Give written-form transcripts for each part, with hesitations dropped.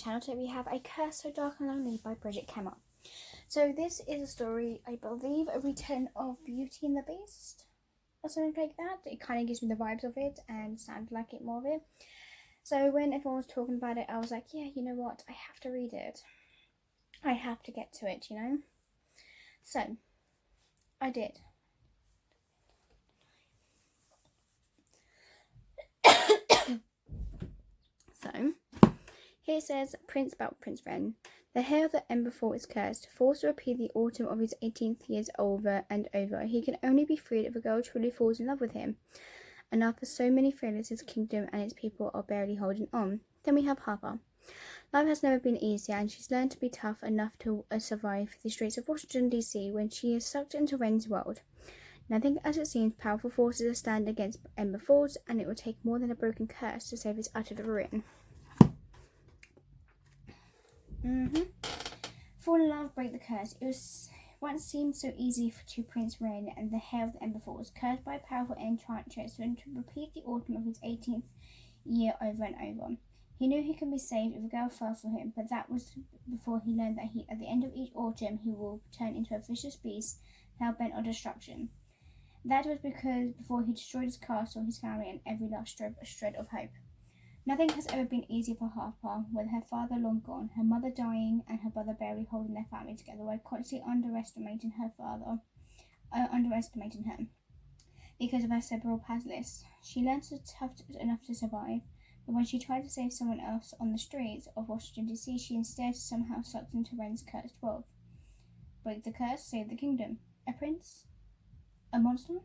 channel. Today we have A Curse So Dark and Lonely by Brigid Kemmerer. So this is a story, I believe, a retelling of Beauty and the Beast or something like that. It kind of gives me the vibes of it and sounded like it more of it. So when everyone was talking about it, I was like, yeah, you know what, I have to read it. I have to get to it, you know. So I did. So here says, Prince about Prince Wren. The hair of the Ember Fall is cursed, forced to repeat the autumn of his 18th years over and over. He can only be freed if a girl truly falls in love with him. And after so many failures, his kingdom and its people are barely holding on. Then we have Harper. Life has never been easier, and she's learned to be tough enough to survive the streets of Washington, D.C. when she is sucked into Wren's world. Nothing as it seems, powerful forces stand against Ember Falls, and it will take more than a broken curse to save its utter ruin. Fall in love, break the curse. It was once seemed so easy to Prince Wren and the hair of the Ember Falls, cursed by a powerful enchantress, to repeat the autumn of his 18th year over and over. He knew he could be saved if a girl fell for him, but that was before he learned that at the end of each autumn he will turn into a vicious beast, hell-bent on destruction. That was because before he destroyed his castle, his family, and every last shred of hope. Nothing has ever been easy for Harper, with her father long gone, her mother dying, and her brother barely holding their family together, while constantly underestimating her because of her cerebral palsy. She learned to tough enough to survive, but when she tried to save someone else on the streets of Washington, D.C., she instead somehow sucked into Wren's cursed world. Break the curse, save the kingdom. A prince? A monster?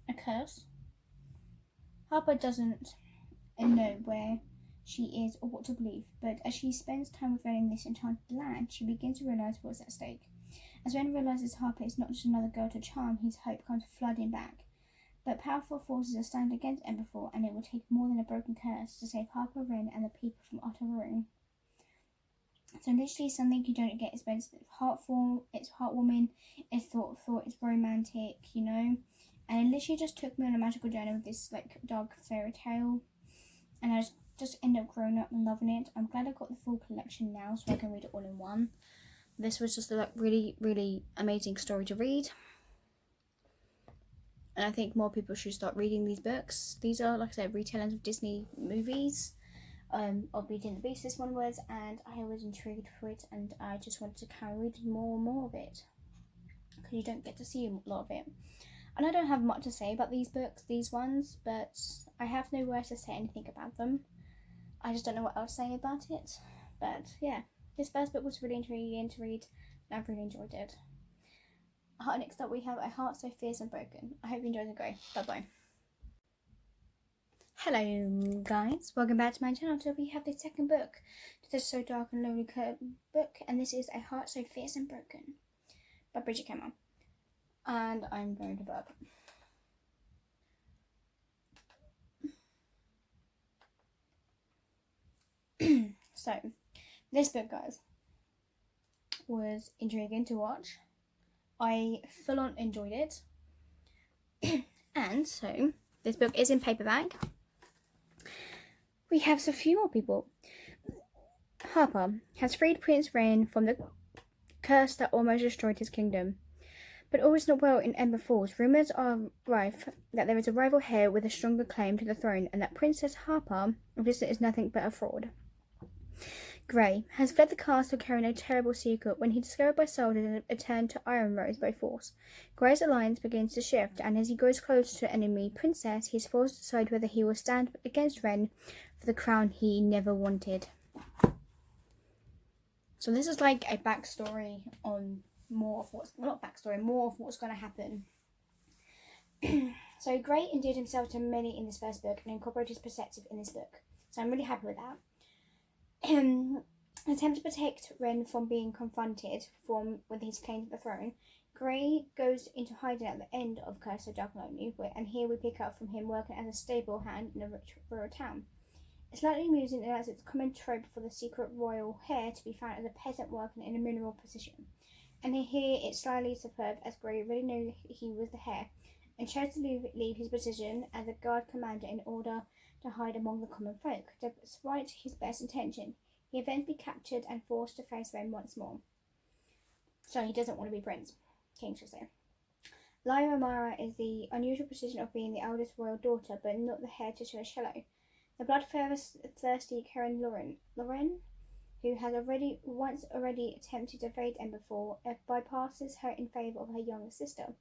A curse? Harper doesn't know where she is or what to believe, but as she spends time with Wren in this enchanted land, she begins to realise what's at stake. As Wren realises Harper is not just another girl to charm, his hope comes flooding back. But powerful forces are standing against Emberfall, and it will take more than a broken curse to save Harper, Wren, and the people from utter ruin. So literally something you don't get is when it's heartful, it's heartwarming, it's thoughtful, it's romantic, you know. And it literally just took me on a magical journey with this like dark fairy tale. And I just ended up growing up and loving it. I'm glad I got the full collection now so I can read it all in one. This was just a really, really amazing story to read. And I think more people should start reading these books. These are, like I said, retellings of Disney movies. Of Beauty and the Beast, this one was, and I was intrigued for it, and I just wanted to carry reading more and more of it. Because you don't get to see a lot of it. And I don't have much to say about these books, these ones, but I have no words to say anything about them. I just don't know what else to say about it. But yeah, this first book was really intriguing to read, and I've really enjoyed it. Next up we have A Heart So Fierce and Broken. I hope you enjoyed the go. Bye-bye. Hello guys, welcome back to my channel. Today we have the second book to this So Dark and Lonely book, and this is A Heart So Fierce and Broken by Brigid Kemmerer. And I'm going to burp. So, this book, guys, was intriguing to watch. I full on enjoyed it. And so, this book is in paperback. We have a few more people. Harper has freed Prince Wren from the curse that almost destroyed his kingdom. But all is not well in Ember Falls. Rumours are rife that there is a rival heir with a stronger claim to the throne, and that Princess Harper is nothing but a fraud. Grey has fled the castle carrying a terrible secret when he discovered by soldiers a turn to Iron Rose by force. Grey's alliance begins to shift, and as he grows closer to the enemy princess, he is forced to decide whether he will stand against Wren for the crown he never wanted. So this is like a backstory on more of what's going to happen. So Grey endeared himself to many in this first book and incorporated his perspective in this book. So I'm really happy with that. Attempt to protect Wren from being confronted with his claim to the throne, Grey goes into hiding at the end of Curse So Dark and Lonely, and here we pick up from him working as a stable hand in a rich rural town. It's slightly amusing as it's a common trope for the secret royal heir to be found as a peasant working in a mineral position. And here it's slightly superb as Grey really knew he was the heir and chose to leave his position as a guard commander in order to hide among the common folk. Despite his best intention, He eventually captured and forced to face Ren once more. So he doesn't want to be prince. King, should say. Lyra Mara is the unusual position of being the eldest royal daughter, but not the heir to Cello. The bloodthirsty Karen Loren, who has once already attempted to evade Ember Fall, bypasses her in favour of her younger sister,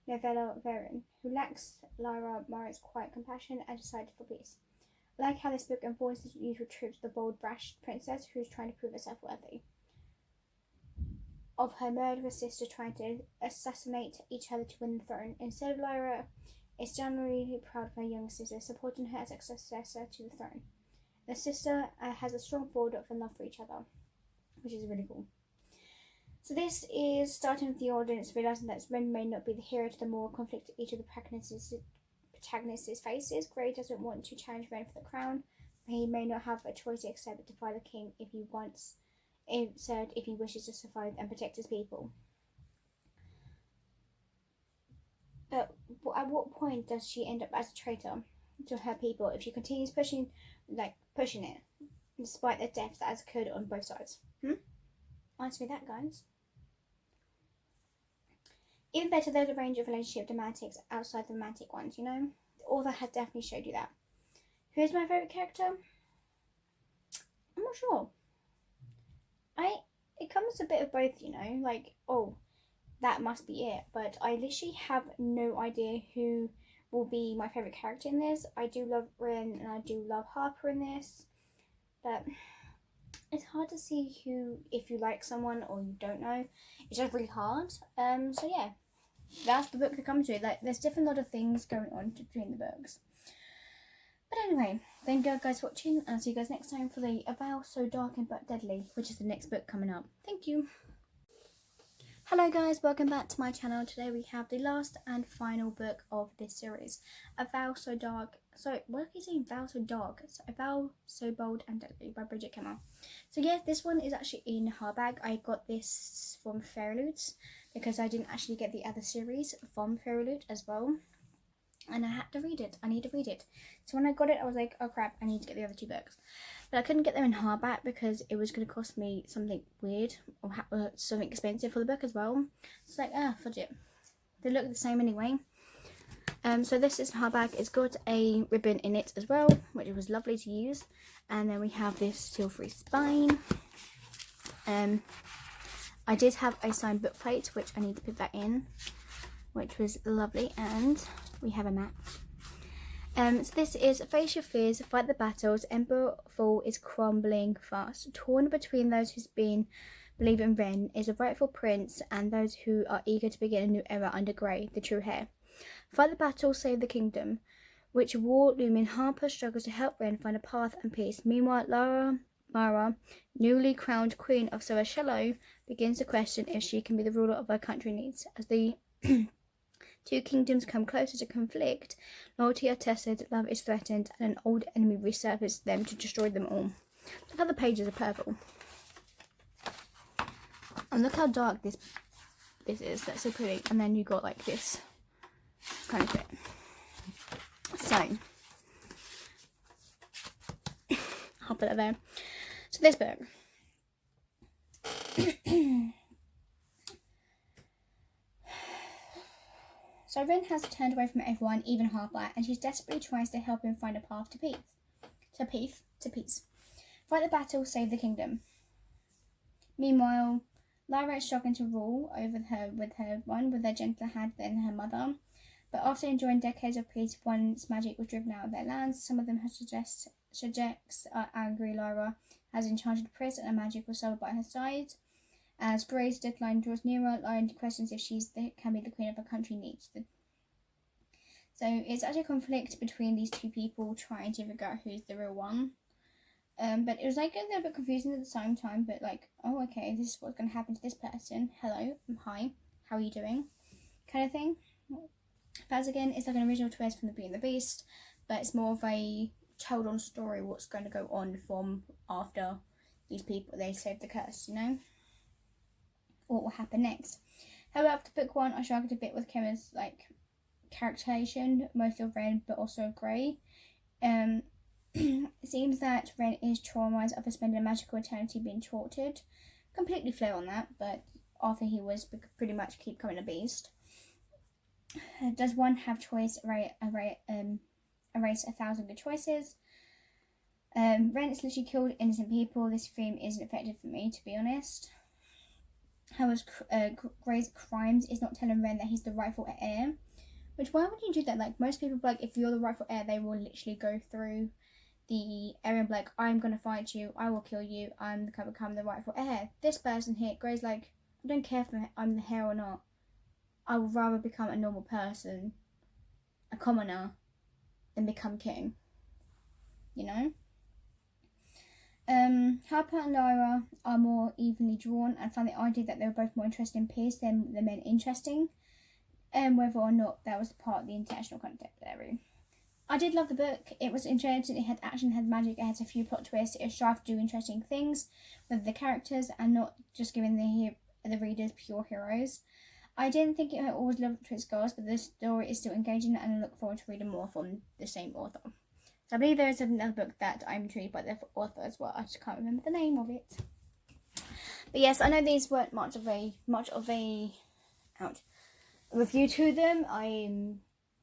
Novella Verin, who lacks Lyra Mara's quiet compassion and decided for peace. I like how this book enforces the usual tropes of the bold, brash princess who's trying to prove herself worthy of her murderous sister trying to assassinate each other to win the throne. Instead, Lyra is genuinely proud of her younger sister, supporting her as a successor to the throne. The sister has a strong bond of love for each other, which is really cool. So this is starting with the audience realising that Ren may not be the hero to the moral conflict each of the protagonists faces. Grey doesn't want to challenge Ren for the crown, but he may not have a choice except to defy the king if he wishes to survive and protect his people. But at what point does she end up as a traitor to her people if she continues pushing it, despite the deaths that has occurred on both sides? Answer me that, guys. Even better, there's a range of relationship dramatics outside the romantic ones, you know? The author has definitely showed you that. Who's my favourite character? I'm not sure. It comes a bit of both, you know? Like, oh, that must be it. But I literally have no idea who will be my favourite character in this. I do love Ren and I do love Harper in this. But it's hard to see who, if you like someone or you don't know. It's just really hard. So yeah, that's the book that comes with. Like, there's different lot of things going on between the books. But anyway, thank you guys for watching, and I'll see you guys next time for the A Vow So Dark and But Deadly, which is the next book coming up. Thank you. Hello guys, welcome back to my channel. Today we have the last and final book of this series, A Vow So Dark. So, what are you saying? Vow So Dark. So, A Vow So Bold and Deadly by Brigid Kemmerer. So yeah, this one is actually in hardback. I got this from Fairy Loot because I didn't actually get the other series from Fairy Loot as well. And I had to read it. I need to read it. So when I got it, I was like, oh crap, I need to get the other two books. But I couldn't get them in hardback because it was going to cost me something weird or something expensive for the book as well. It's like, fudge it. They look the same anyway. So this is hardback. It's got a ribbon in it as well, which was lovely to use. And then we have this seal-free spine. I did have a signed book plate, which I need to put that in, which was lovely. And we have a map. So this is Face Your Fears, Fight the Battles, Ember Fall is crumbling fast. Torn between those who's believe in Ren is a rightful prince and those who are eager to begin a new era under Grey, the true heir. Fight the battle, save the kingdom. Which war looming Harper struggles to help Ren find a path and peace. Meanwhile, Lyra Mara, newly crowned Queen of Cello, begins to question if she can be the ruler of her country needs. As the two kingdoms come closer to conflict, loyalty are tested, love is threatened, and an old enemy resurfaces them to destroy them all. Look how the pages are purple. And look how dark this is. That's so pretty. And then you got like this kind of bit. So I'll put it there. So this book. So Ren has turned away from everyone, even Harper, and she desperately tries to help him find a path to peace. Fight the battle, save the kingdom. Meanwhile, Lyra is struggling to rule over her with a gentler hand than her mother. But after enjoying decades of peace, once magic was driven out of their lands, some of them have subjects are angry. Lyra has enchanted prison and magic was sold by her side. As Grey's deadline draws nearer, Lyra questions if can be the queen of her country needs. So it's actually a conflict between these two people trying to figure out who's the real one. But it was like a little bit confusing at the same time, but like, oh okay, this is what's going to happen to this person. Hello, hi, how are you doing? Kind of thing. But again, it's like an original twist from the Beauty and the Beast, but it's more of a told on story what's going to go on from after these people, they save the curse, you know? What will happen next. However, after book one, I struggled a bit with Kemmerer's characterization, mostly of Ren, but also of Grey. It seems that Ren is traumatized after spending a magical eternity being tortured. Completely flew on that, but after he was pretty much keep becoming a beast. Does one have choice erase 1,000 good choices? Ren has literally killed innocent people. This theme isn't effective for me, to be honest. How was Gray's crimes is not telling Ren that he's the rightful heir. Which, why would you do that? Like, most people, like, if you're the rightful heir, they will literally go through the area and be like, I'm gonna fight you, I will kill you, I'm gonna become the rightful heir. This person here, Gray's like, I don't care if I'm the heir or not. I would rather become a normal person, a commoner, than become king. You know? Harper and Lyra are more evenly drawn, and find the idea that they were both more interested in Pierce than the men interesting, and whether or not that was part of the intentional content there. I did love the book. It was interesting. It had action, it had magic, it had a few plot twists. It strived to do interesting things with the characters and not just giving the readers pure heroes. I didn't think it had always lived up to its goals, but the story is still engaging, and I look forward to reading more from the same author. So I believe there is another book that I'm intrigued by the author as well. I just can't remember the name of it. But yes, I know these weren't much of a review to them.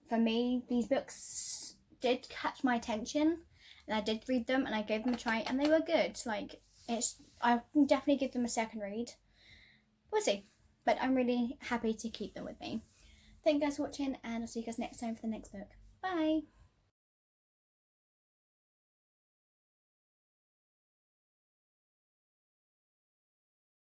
For me, these books did catch my attention, and I did read them, and I gave them a try, and they were good. Like, I can definitely give them a second read. We'll see. But I'm really happy to keep them with me. Thank you guys for watching, and I'll see you guys next time for the next book. Bye!